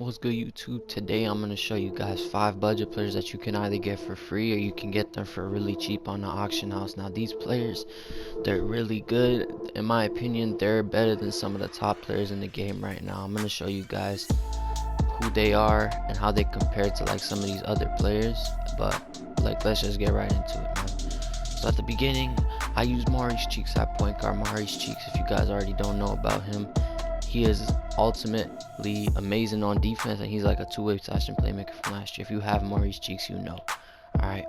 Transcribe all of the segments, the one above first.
What's good, YouTube? Today I'm going to show you guys 5 budget players that you can either get for free or you can get them for really cheap on the auction house. Now these players, they're really good. In my opinion, they're better than some of the top players in the game right now. I'm going to show you guys who they are and how they compare to like some of these other players. But like, let's just get right into it, man. So at the beginning, I used Maurice Cheeks at point guard. Maurice Cheeks, if you guys already don't know about him, he is ultimately amazing on defense, and he's like a two-way possession playmaker from last year. If you have Maurice Cheeks, you know. Alright,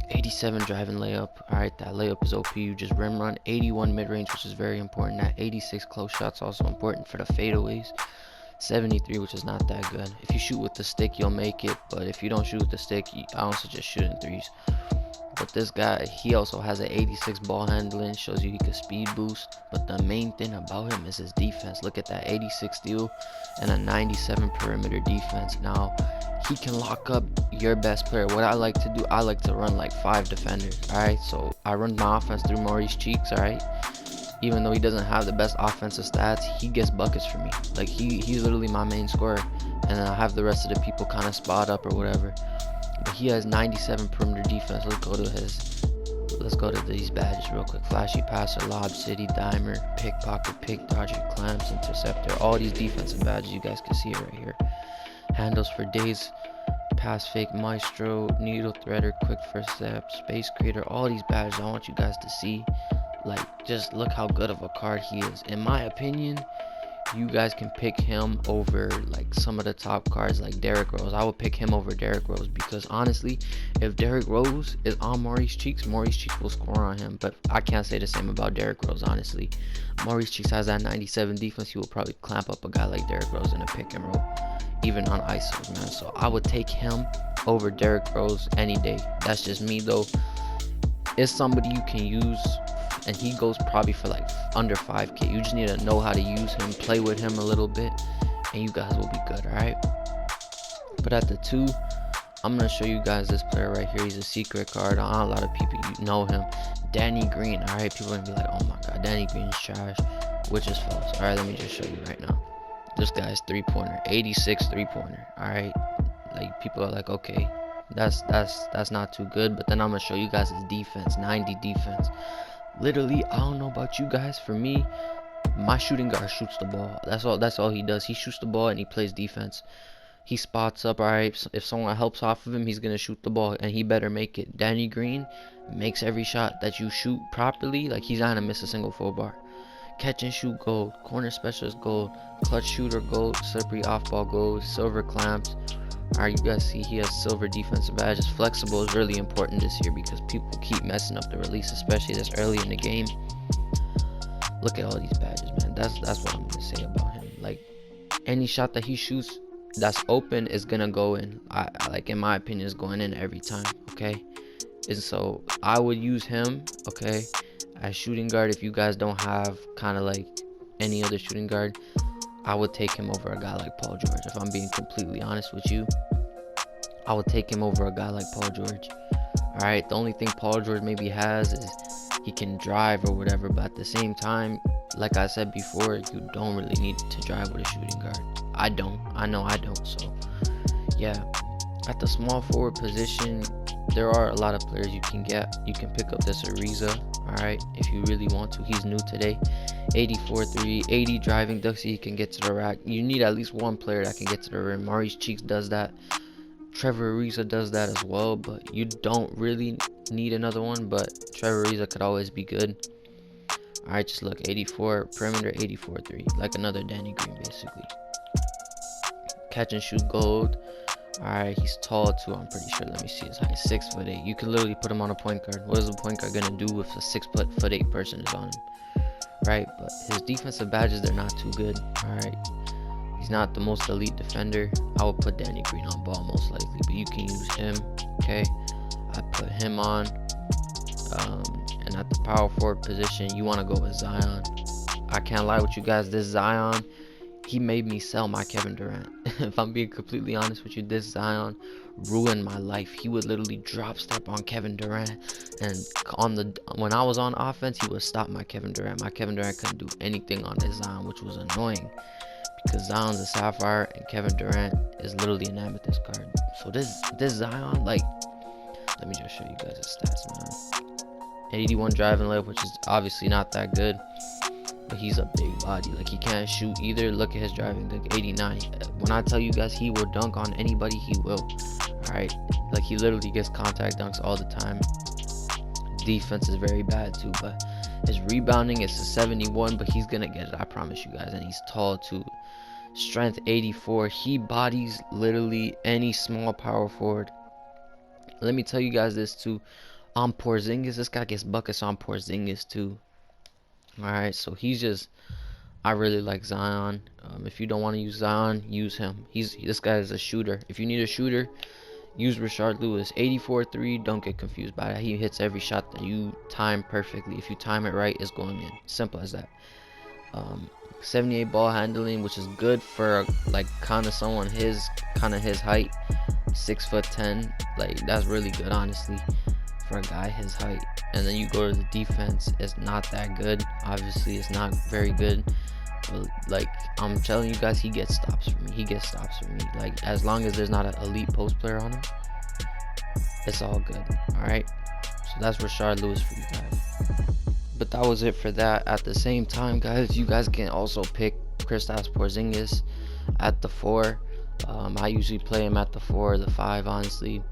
87 driving layup. Alright, that layup is OP. You just rim run. 81 mid-range, which is very important. That 86 close shots also important for the fadeaways. 73, which is not that good. If you shoot with the stick, you'll make it, but if you don't shoot with the stick, I don't suggest shooting threes. But this guy, he also has an 86 ball handling, shows you he could speed boost. But the main thing about him is his defense. Look at that 86 steal and a 97 perimeter defense. Now, he can lock up your best player. What I like to do, I like to run like 5 defenders. Alright, so I run my offense through Maurice Cheeks, alright? Even though he doesn't have the best offensive stats, he gets buckets for me. Like, he's literally my main scorer. And then I have the rest of the people kind of spot up or whatever. But he has 97 perimeter defense. Let's go to these badges real quick. Flashy passer, lob city, dimer, pickpocket, pick dodger, clamps, interceptor. All these defensive badges, you guys can see it right here. Handles for days, pass fake, maestro, needle threader, quick first step, space creator. All these badges I want you guys to see. Like, just look how good of a card he is. In my opinion, you guys can pick him over like some of the top cards like Derrick Rose. I would pick him over Derrick Rose because honestly, if Derrick Rose is on Maurice Cheeks will score on him. But I can't say the same about Derrick Rose, honestly. Maurice Cheeks has that 97 defense. He will probably clamp up a guy like Derrick Rose in a pick and roll, even on ISOs, man. So I would take him over Derrick Rose any day. That's just me though. It's somebody you can use, and he goes probably for like under 5K. You just need to know how to use him, play with him a little bit, and you guys will be good, alright? But at the 2, I'm going to show you guys this player right here. He's a secret card. Not a lot of people know him. Danny Green, alright? People are going to be like, oh my god, Danny Green's trash, which is false. Alright, let me just show you right now. This guy's three-pointer, 86 three-pointer, alright? Like, people are like, okay, that's not too good. But then I'm going to show you guys his defense, 90 defense. Literally, I don't know about you guys. For me, my shooting guard shoots the ball. That's all he does. He shoots the ball and he plays defense. He spots up, alright. If someone helps off of him, he's gonna shoot the ball, and he better make it. Danny Green makes every shot that you shoot properly. Like, he's not gonna miss a single full bar. Catch and shoot gold, corner specialist gold, clutch shooter gold, slippery off ball gold, silver clamps. Alright, you guys see he has silver defensive badges. Flexible is really important this year because people keep messing up the release, especially this early in the game. Look at all these badges, man. That's what I'm gonna say about him. Like, any shot that he shoots that's open is gonna go in. Like, in my opinion, is going in every time. Okay, and so I would use him, okay, as shooting guard. If you guys don't have kind of like any other shooting guard, I would take him over a guy like Paul George. If I'm being completely honest with you, I would take him over a guy like Paul George. Alright, the only thing Paul George maybe has is he can drive or whatever, but at the same time, like I said before, you don't really need to drive with a shooting guard. I know I don't. So yeah, at the small forward position, there are a lot of players you can get. You can pick up this Ariza, alright, if you really want to. He's new today. 84 3, 80 driving, Duxie, he can get to the rack. You need at least one player that can get to the rim. Maurice Cheeks does that. Trevor Ariza does that as well, but you don't really need another one. But Trevor Ariza could always be good. Alright, just look, 84 perimeter, 84 3, like another Danny Green basically. Catch and shoot gold. Alright, he's tall too, I'm pretty sure. Let me see his height, 6'8". You can literally put him on a point guard. What is a point guard gonna do if a 6'8" person is on him? Right, but his defensive badges, they're not too good. Alright, he's not the most elite defender. I would put Danny Green on ball most likely, but you can use him. Okay, I put him on. And at the power forward position, you want to go with Zion. I can't lie with you guys, this Zion, he made me sell my Kevin Durant. If I'm being completely honest with you, this Zion ruined my life. He would literally drop step on Kevin Durant, and when I was on offense, he would stop my Kevin Durant. My Kevin Durant couldn't do anything on this Zion, which was annoying because Zion's a sapphire and Kevin Durant is literally an amethyst card. So this Zion, like, let me just show you guys his stats, man. 81 driving level, which is obviously not that good, but he's a big body. Like, he can't shoot either. Look at his driving, like 89. When I tell you guys he will dunk on anybody, he will. All right, like, he literally gets contact dunks all the time. Defense is very bad too, but his rebounding is a 71, but he's gonna get it, I promise you guys. And he's tall too. Strength 84. He bodies literally any small power forward. Let me tell you guys this too. On Porzingis, this guy gets buckets on Porzingis too. Alright, so he's just, I really like Zion. If you don't want to use Zion, use him. This guy is a shooter. If you need a shooter, use Rasheed Lewis. 84-3, don't get confused by that. He hits every shot that you time perfectly. If you time it right, it's going in. Simple as that. 78 ball handling, which is good for like kind of someone his height. 6'10", like, that's really good, honestly, for a guy his height. And then you go to the defense, it's not that good. Obviously, it's not very good. But, like, I'm telling you guys, he gets stops for me. Like, as long as there's not an elite post player on him, it's all good. All right. So that's Rasheed Lewis for you guys. But that was it for that. At the same time, guys, you guys can also pick Kristaps Porzingis at the 4. I usually play him at the 4 or the 5, honestly.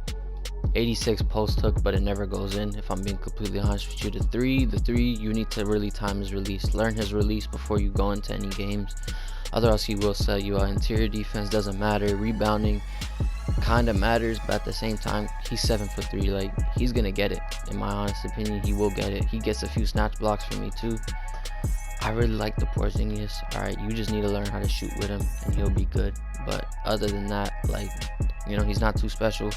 86 post hook, but it never goes in, if I'm being completely honest with you. The 3, you need to really time his release. Learn his release before you go into any games. Otherwise, he will sell you out. Interior defense doesn't matter. Rebounding kind of matters, but at the same time, he's 7'3". Like, he's gonna get it. In my honest opinion, he will get it. He gets a few snatch blocks for me too. I really like the Porzingis. Alright, you just need to learn how to shoot with him and he'll be good. But other than that, like, you know, he's not too special.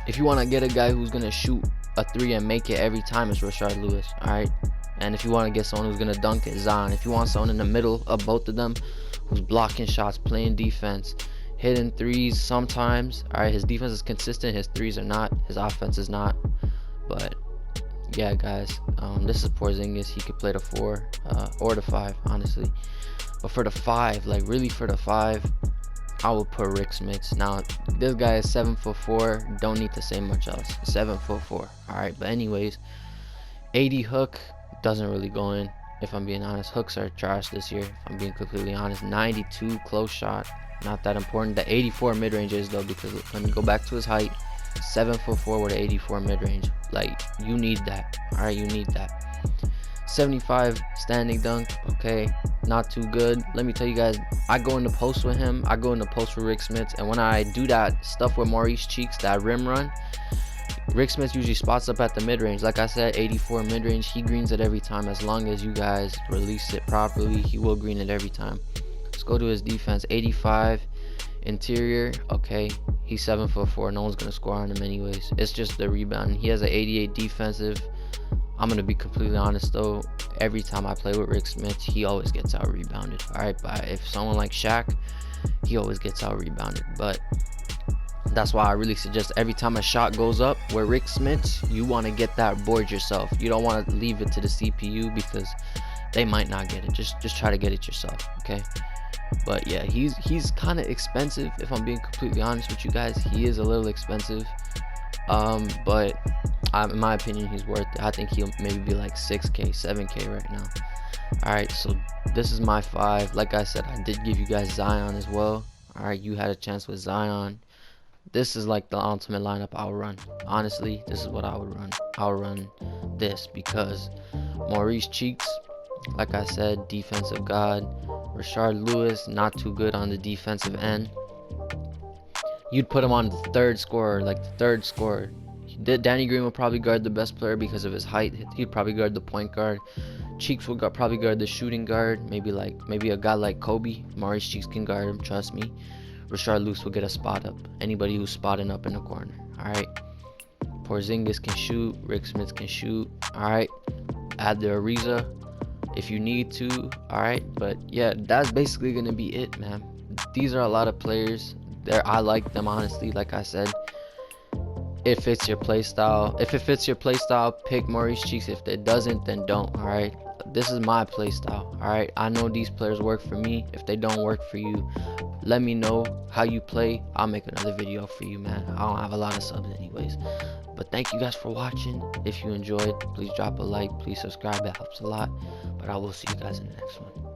If you want to get a guy who's gonna shoot a 3 and make it every time, it's Rasheed Lewis. Alright, and if you want to get someone who's gonna dunk, it's Zion. If you want someone in the middle of both of them who's blocking shots, playing defense, hitting 3s sometimes, alright, his defense is consistent, his 3s are not, his offense is not. But yeah, guys, this is Porzingis. He could play the 4 or the 5, honestly. But for the 5, like, really for the 5, I would put Rick Smits. Now, this guy is 7'4". Don't need to say much else. 7'4". Alright, but anyways, 80 hook doesn't really go in, if I'm being honest. Hooks are trash this year, if I'm being completely honest. 92 close shot, not that important. The 84 mid-range is, though, because let me go back to his height. 7'4" with an 84 mid-range. Like, you need that. Alright, you need that. 75 standing dunk, okay, not too good. Let me tell you guys, I go in the post with him. I go in the post for Rick Smits, and when I do that stuff with Maurice Cheeks, that rim run, Rick Smits usually spots up at the mid-range. Like I said, 84 mid-range, he greens it every time. As long as you guys release it properly, he will green it every time. Let's go to his defense. 85 interior, okay, he's 7'4". No one's gonna score on him anyways. It's just the rebound. He has an 88 defensive. I'm gonna be completely honest though, every time I play with Rick Smits, he always gets out rebounded. Alright, but if someone like Shaq, he always gets out rebounded. But that's why I really suggest every time a shot goes up where Rick Smits, you want to get that board yourself. You don't want to leave it to the CPU because they might not get it. Just try to get it yourself, okay? But yeah, he's kind of expensive, if I'm being completely honest with you guys. He is a little expensive, but in my opinion, he's worth it. I think he'll maybe be like 6K, 7K right now. Alright, so this is my 5. Like I said, I did give you guys Zion as well. Alright, you had a chance with Zion. This is like the ultimate lineup I would run. Honestly, this is what I would run. I'll run this because Maurice Cheeks, like I said, defensive god. Rasheed Lewis, not too good on the defensive end. You'd put him on the third scorer, like the third scorer. Danny Green will probably guard the best player because of his height. He'd probably guard the point guard. Cheeks will probably guard the shooting guard. Maybe a guy like Kobe. Maurice Cheeks can guard him, trust me. Rasheed Lewis will get a spot up. Anybody who's spotting up in the corner. Alright. Porzingis can shoot. Rick Smits can shoot. Alright. Add the Ariza if you need to. Alright. But yeah, that's basically gonna be it, man. These are a lot of players. I like them, honestly, like I said. If it fits your play style, pick Maurice Cheeks. If it doesn't, then don't. Alright. this is my play style. All right, I know these players work for me. If they don't work for you, let me know how you play. I'll make another video for you, man. I don't have a lot of subs anyways. But thank you guys for watching. If you enjoyed, please drop a like, please subscribe. It helps a lot. But I will see you guys in the next one.